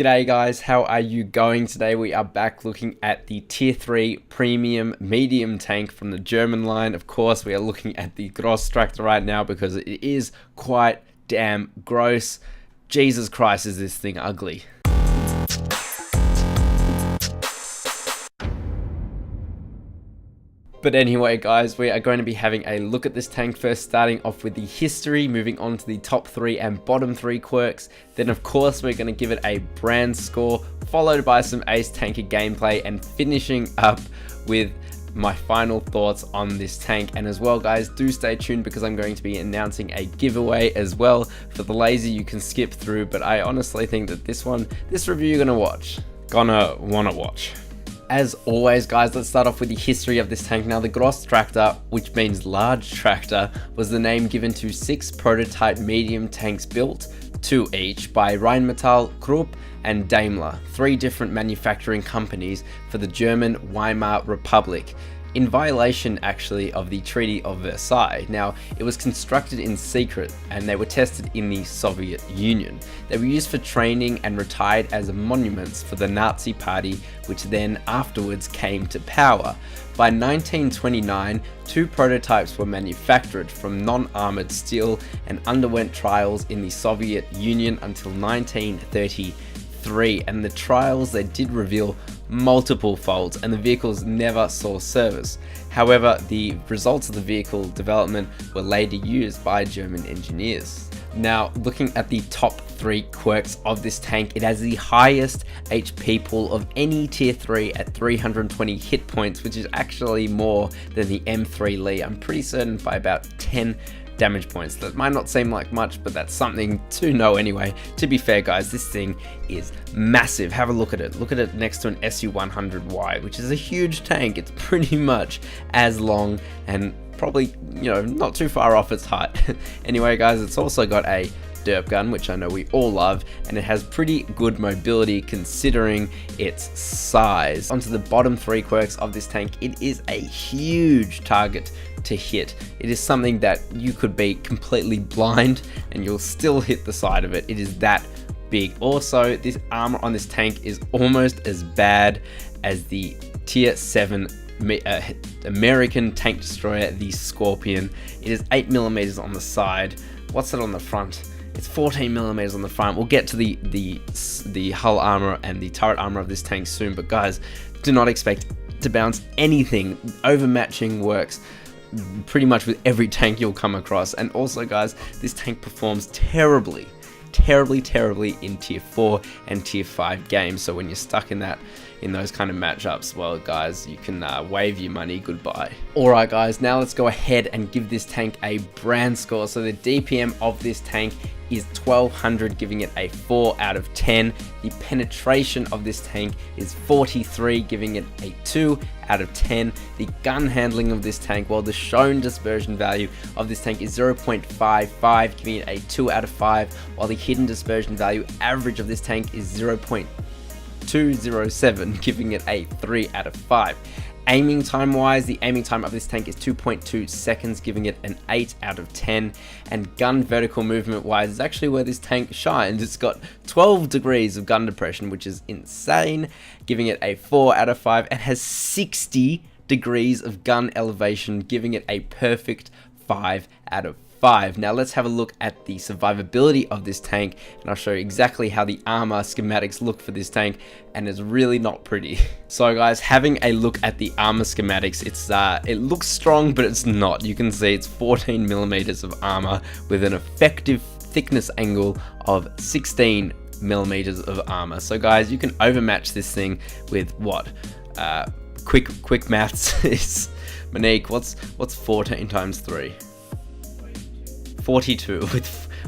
G'day guys, how are you going today? We are back looking at the tier 3 premium medium tank from the German line. Of course, we are looking at the Großtraktor right now because it is quite damn gross. Jesus Christ, is this thing ugly. But anyway guys, we are going to be having a look at this tank first, starting off with the history, moving on to the top 3 and bottom 3 quirks. Then of course we're going to give it a brand score, followed by some ace tanker gameplay, and finishing up with my final thoughts on this tank. And as well guys, do stay tuned because I'm going to be announcing a giveaway as well. For the lazy, you can skip through, but I honestly think that this review you're gonna wanna watch. As always guys, let's start off with the history of this tank. Now the Großtraktor, which means large tractor, was the name given to 6 prototype medium tanks built, 2 each, by Rheinmetall, Krupp and Daimler, 3 different manufacturing companies for the German Weimar Republic, in violation actually of the Treaty of Versailles. Now, it was constructed in secret and they were tested in the Soviet Union. They were used for training and retired as monuments for the Nazi Party, which then afterwards came to power. By 1929, 2 prototypes were manufactured from non-armored steel and underwent trials in the Soviet Union until 1933, and the trials, they did reveal multiple faults and the vehicles never saw service. However, the results of the vehicle development were later used by German engineers. Now, looking at the top 3 quirks of this tank, it has the highest HP pool of any tier 3 at 320 hit points, which is actually more than the M3 Lee. I'm pretty certain by about 10 damage points. That might not seem like much, but that's something to know anyway. To be fair guys, this thing is massive. Have a look at it. Look at it next to an SU-100Y, which is a huge tank. It's pretty much as long and probably, not too far off its height. Anyway guys, it's also got a derp gun, which I know we all love, and it has pretty good mobility considering its size. Onto the bottom 3 quirks of this tank, it is a huge target to hit. It is something that you could be completely blind and you'll still hit the side of it. It is that big. Also, this armor on this tank is almost as bad as the tier 7 American tank destroyer, the Scorpion. It is 8mm on the side. What's it on the front? It's 14mm on the front. We'll get to the hull armor and the turret armor of this tank soon, but guys, do not expect to bounce anything. Overmatching works pretty much with every tank you'll come across. And also guys, this tank performs terribly in tier 4 and tier 5 games. So when you're stuck in those kind of matchups, well guys, you can wave your money goodbye. Alright guys, now let's go ahead and give this tank a brand score. So the DPM of this tank is 1200, giving it a 4 out of 10. The penetration of this tank is 43, giving it a 2 out of 10. The gun handling of this tank, well, the shown dispersion value of this tank is 0.55, giving it a 2 out of 5, while the hidden dispersion value average of this tank is 0.207, giving it a 3 out of 5. Aiming time wise, the aiming time of this tank is 2.2 seconds, giving it an 8 out of 10. And gun vertical movement wise is actually where this tank shines. It's got 12 degrees of gun depression, which is insane, giving it a 4 out of 5, and has 60 degrees of gun elevation, giving it a perfect 5 out of 5. Now let's have a look at the survivability of this tank, and I'll show you exactly how the armor schematics look for this tank, and it's really not pretty. So guys, having a look at the armor schematics, it looks strong, but it's not. You can see it's 14mm of armor with an effective thickness angle of 16mm of armor. So guys, you can overmatch this thing with what? Quick maths is, Monique, what's 14 times 3? 42.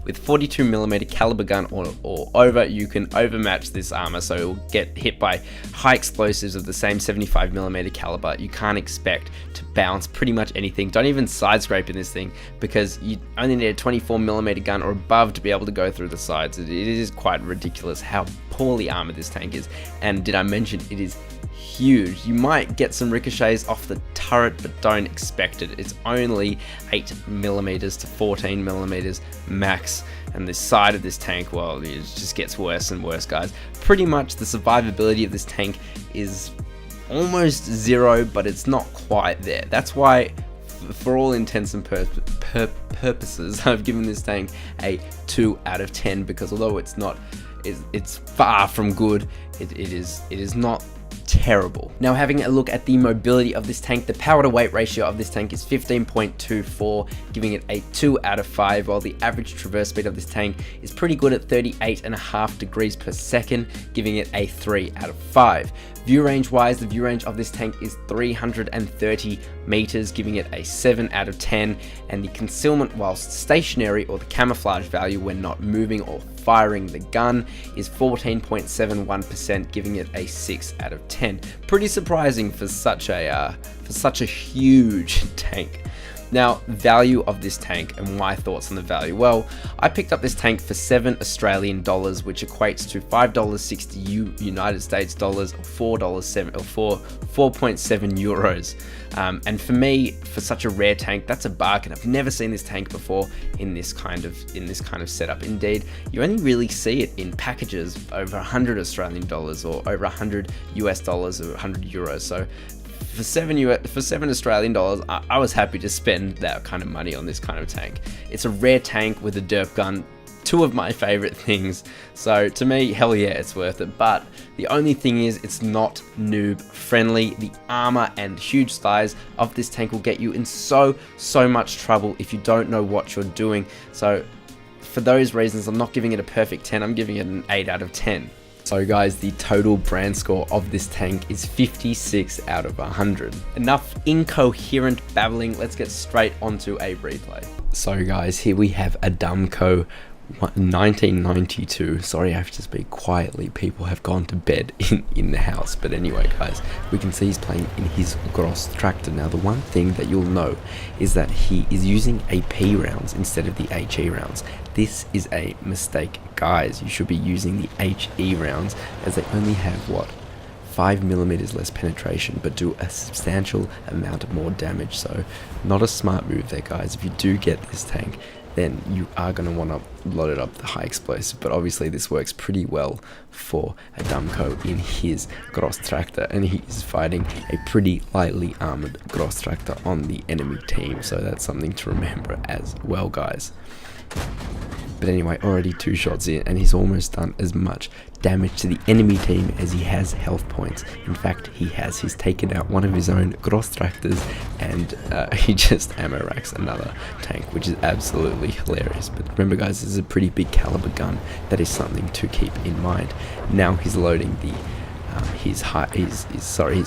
With 42mm caliber gun or over, you can overmatch this armor, so it will get hit by high explosives of the same 75mm caliber. You can't expect to bounce pretty much anything. Don't even side scrape in this thing, because you only need a 24mm gun or above to be able to go through the sides. It is quite ridiculous how poorly armored this tank is. And did I mention it is huge? You might get some ricochets off the turret, but don't expect it. It's only 8mm to 14mm max, And the side of this tank, well, it just gets worse and worse, guys. Pretty much the survivability of this tank is almost 0, but it's not quite there. That's why, for all intents and purposes, I've given this tank a 2 out of 10, because although it's far from good, it is not terrible. Now, having a look at the mobility of this tank, the power to weight ratio of this tank is 15.24, giving it a 2 out of 5, while the average traverse speed of this tank is pretty good at 38.5 degrees per second, giving it a 3 out of 5. View range wise, the view range of this tank is 330 meters, giving it a 7 out of 10, and the concealment whilst stationary, or the camouflage value when not moving or firing the gun, is 14.71%, giving it a 6 out of 10. Pretty surprising for such a huge tank. Now, value of this tank and my thoughts on the value. Well, I picked up this tank for $7 Australian, which equates to $5.60 United States dollars, or $4.7 or 4.7 euros. And for me, for such a rare tank, that's a bargain. I've never seen this tank before in this kind of setup. Indeed, you only really see it in packages over 100 Australian dollars, or over 100 US dollars, or 100 euros. So for $7 Australian dollars, I was happy to spend that kind of money on this kind of tank. It's a rare tank with a derp gun, 2 of my favorite things. So to me, hell yeah, it's worth it. But the only thing is, it's not noob friendly. The armor and huge size of this tank will get you in so much trouble if you don't know what you're doing. So for those reasons, I'm not giving it a perfect 10. I'm giving it an 8 out of 10. So guys, the total brand score of this tank is 56 out of 100. Enough incoherent babbling, let's get straight onto a replay. So guys, here we have a Dumco 1992. Sorry, I have to speak quietly. People have gone to bed in the house. But anyway, guys, we can see he's playing in his Großtraktor. Now, the one thing that you'll know is that he is using AP rounds instead of the HE rounds. This is a mistake, guys. You should be using the HE rounds, as they only have, what, 5mm less penetration, but do a substantial amount of more damage. So not a smart move there, guys. If you do get this tank, then you are going to want to load it up the high explosive. But obviously this works pretty well for a Dumco in his Großtraktor, and he is fighting a pretty lightly armored Großtraktor on the enemy team, so that's something to remember as well, guys. But anyway, already 2 shots in, and he's almost done as much damage to the enemy team as he has health points. In fact, he's taken out one of his own Großtraktors, and he just ammo racks another tank, which is absolutely hilarious. But remember, guys, this is a pretty big caliber gun. That is something to keep in mind. Now he's loading the his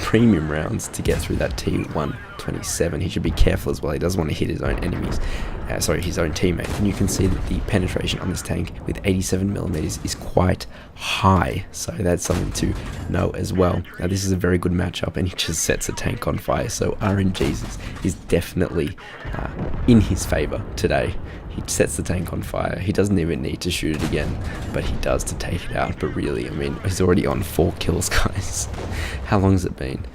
premium rounds to get through that T127. He should be careful as well. He doesn't want to hit his own enemies, his own teammates. And you can see that the penetration on this tank with 87mm is quite high, so that's something to know as well. Now, this is a very good matchup, and he just sets a tank on fire, so RNG's is definitely in his favor today. He sets the tank on fire. He doesn't even need to shoot it again, but he does to take it out. But really, I mean, he's already on 4 kills, guys. How long has it been?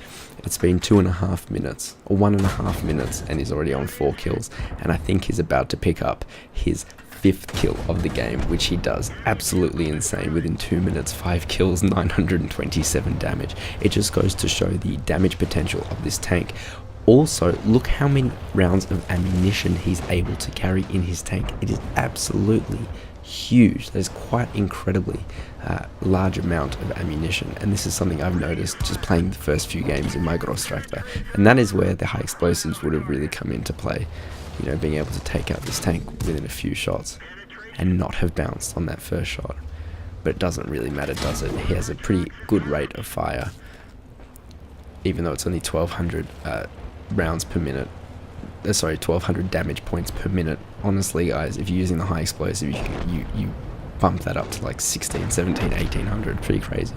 It's been 2.5 minutes, or 1.5 minutes, and he's already on 4 kills. And I think he's about to pick up his 5th kill of the game, which he does absolutely insane. Within 2 minutes, 5 kills, 927 damage. It just goes to show the damage potential of this tank. Also, look how many rounds of ammunition he's able to carry in his tank. It is absolutely huge. There's quite incredibly large amount of ammunition, and this is something I've noticed just playing the first few games in my Großtraktor, and that is where the high explosives would have really come into play. You know, being able to take out this tank within a few shots and not have bounced on that first shot. But it doesn't really matter, does it? He has a pretty good rate of fire, even though it's only 1200 rounds per minute. 1200 damage points per minute. Honestly, guys, if you're using the high explosive, you bump that up to like 16, 17, 1800. Pretty crazy.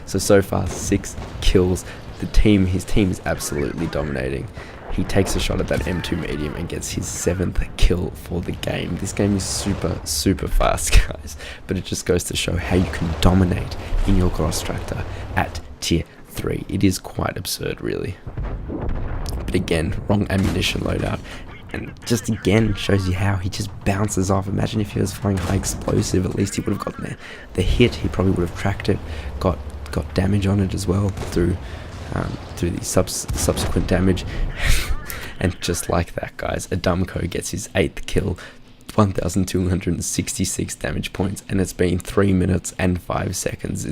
So far, 6 kills. His team is absolutely dominating. He takes a shot at that M2 medium and gets his 7th kill for the game. This game is super fast, guys, but it just goes to show how you can dominate in your Großtraktor at tier 3. It is quite absurd, really. But again, wrong ammunition loadout. And just again shows you how he just bounces off. Imagine if he was flying high explosive, at least he would have gotten the hit. He probably would have tracked it, got damage on it as well through the subsequent damage. And just like that, guys, Adamko gets his 8th kill, 1,266 damage points, and it's been 3 minutes and 5 seconds.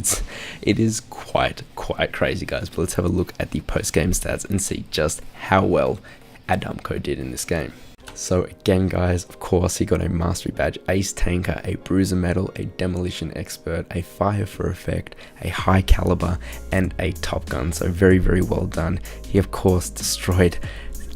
It is quite crazy, guys. But let's have a look at the post-game stats and see just how well Adamko did in this game. So again, guys, of course, he got a Mastery Badge, Ace Tanker, a Bruiser Medal, a Demolition Expert, a Fire for Effect, a High Caliber, and a Top Gun. So very well done. He, of course, destroyed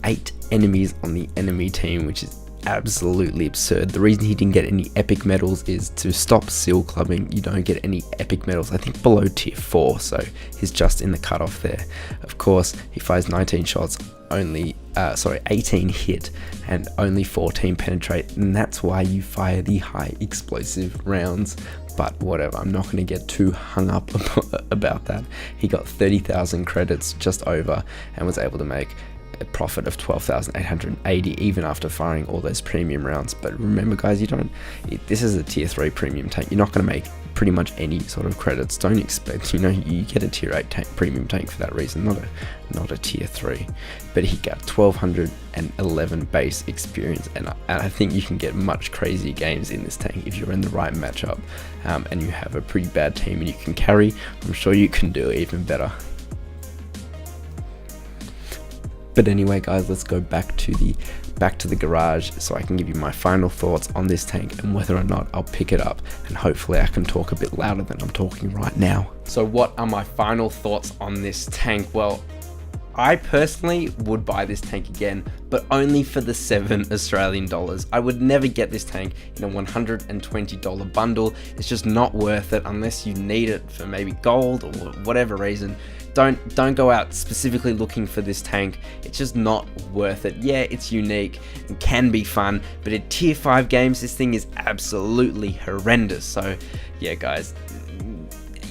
8 enemies on the enemy team, which is absolutely absurd. The reason he didn't get any epic medals is to stop seal clubbing. You don't get any epic medals, I think, below tier 4, so he's just in the cutoff there. Of course, he fires 19 shots, only 18 hit and only 14 penetrate, and that's why you fire the high explosive rounds. But whatever, I'm not going to get too hung up about that. He got 30,000 credits, just over, and was able to make a profit of 12,880 even after firing all those premium rounds. But remember, guys, this is a tier 3 premium tank. You're not going to make pretty much any sort of credits. Don't expect, you get a tier 8 tank, premium tank for that reason, not a tier 3. But he got 1,211 base experience, and I think you can get much crazier games in this tank if you're in the right matchup, and you have a pretty bad team and you can carry. I'm sure you can do even better. But anyway, guys, let's go back to the garage so I can give you my final thoughts on this tank and whether or not I'll pick it up, and hopefully I can talk a bit louder than I'm talking right now. So what are my final thoughts on this tank? Well, I personally would buy this tank again, but only for the 7 Australian dollars. I would never get this tank in a $120 bundle. It's just not worth it unless you need it for maybe gold or whatever reason. Don't go out specifically looking for this tank. It's just not worth it. Yeah, it's unique and can be fun, but in tier 5 games, this thing is absolutely horrendous. So yeah, guys,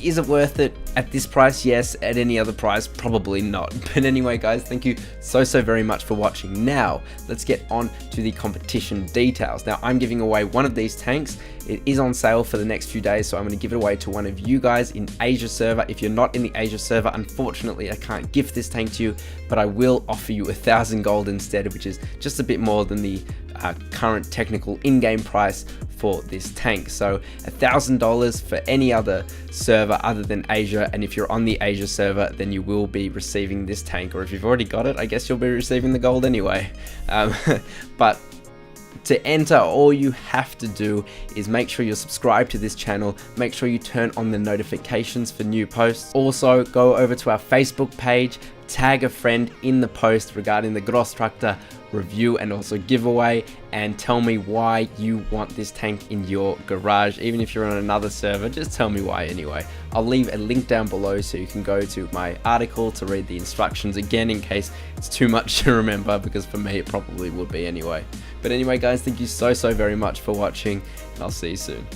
is it worth it at this price? Yes. At any other price, probably not. But anyway, guys, thank you so very much for watching. Now let's get on to the competition details. Now I'm giving away one of these tanks. It is on sale for the next few days, so I'm going to give it away to one of you guys in Asia server. If you're not in the Asia server, unfortunately I can't gift this tank to you, but I will offer you 1,000 gold instead, which is just a bit more than the current technical in-game price for this tank. So $1,000 for any other server other than Asia, and if you're on the Asia server, then you will be receiving this tank, or if you've already got it, I guess you'll be receiving the gold anyway. But to enter, all you have to do is make sure you're subscribed to this channel, make sure you turn on the notifications for new posts. Also, go over to our Facebook page, tag a friend in the post regarding the Großtraktor review and also giveaway, and tell me why you want this tank in your garage. Even if you're on another server, just tell me why anyway. I'll leave a link down below so you can go to my article to read the instructions again in case it's too much to remember, because for me it probably would be anyway. But anyway, guys, thank you so very much for watching, and I'll see you soon.